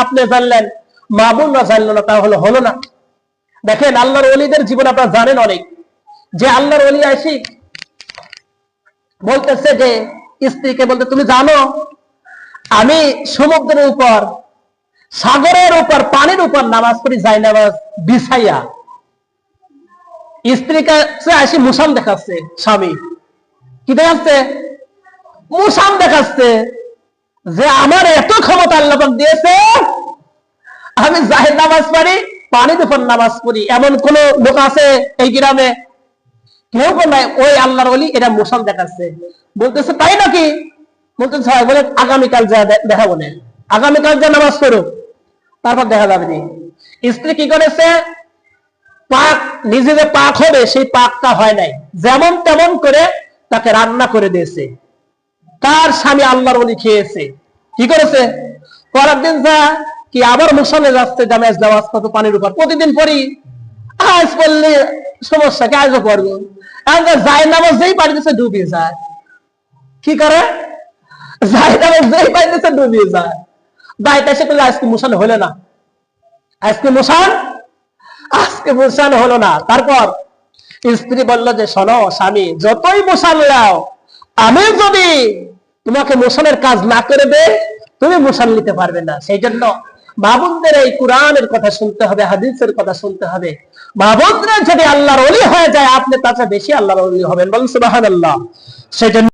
আপনি জানলেন, মামুনরা জানলো না, তাহলে হলো না। দেখেন আল্লাহর ওলিদের জীবন আপনারা জানেন অনেক, যে আল্লাহর ওলি আসি বলতেছে যে স্ত্রীকে বলতে, তুমি জানো আমি সমুদ্রের উপর, সাগরের উপর, পানির উপর নামাজ পড়ি, যাই নামাজ বিছাইয়া। স্ত্রীর কাছে আসি মুসাম দেখাচ্ছে স্বামী, কি দেখাচ্ছে? মুসাম দেখাচ্ছে যে আমার এত ক্ষমতা আল্লাহ পাক দিয়েছে, আমি জাহির নামাজ পড়ি, পানির উপর নামাজ পড়ি। এমন কোন লোক আছে এই গ্রামে? কেউ নাই। ওই আল্লাহর ওলি এটা মুসাম দেখাচ্ছে। বলতেছে তাই নাকি? বলতেছে হয়। বলে আগামীকাল যা দেখাবো না, আগামীকাল যা নামাজ পড়ো, তারপর দেখা যাবে নি। স্ত্রী কি করেছে? পাক, নিজে যে পাক হবে সেই পাকটা হয় নাই, যেমন তেমন করে তাকে রান্না করে দিয়েছে। তার স্বামী আল্লাহর ওলি খেয়েছে। কি করেছে? পরের দিন যা কি আবার মুসালে যাচ্ছে, জামাজ নামাজ কত পানির উপর প্রতিদিন পড়ি, আজ পড়লে সমস্যা কি, আজও পড়বো। যাই নামাজ যেই পানি দিচ্ছে ডুবিয়ে যায়। কি করে? যাই নামাজ যেই পানি দিচ্ছে ডুবিয়ে যায়। দায়টা সে করলে আজকে মুসান হলো না, আজকে মুসান হলো না। তারপর স্ত্রী বলল যে শোনো স্বামী, যতই মুসান লাও, আমি যদি তোমাকে মুসানের কাজ না করে দে, তুমি মুসান নিতে পারবে না। সেই জন্য মা বোনদের এই কোরআনের কথা শুনতে হবে, হাদিসের কথা শুনতে হবে। মা বোনরা যদি আল্লাহর ওলি হয়ে যায়, আপনি তার চেয়ে বেশি আল্লাহর ওলি হবেন। বলুন সুবহানাল্লাহ। সেই জন্য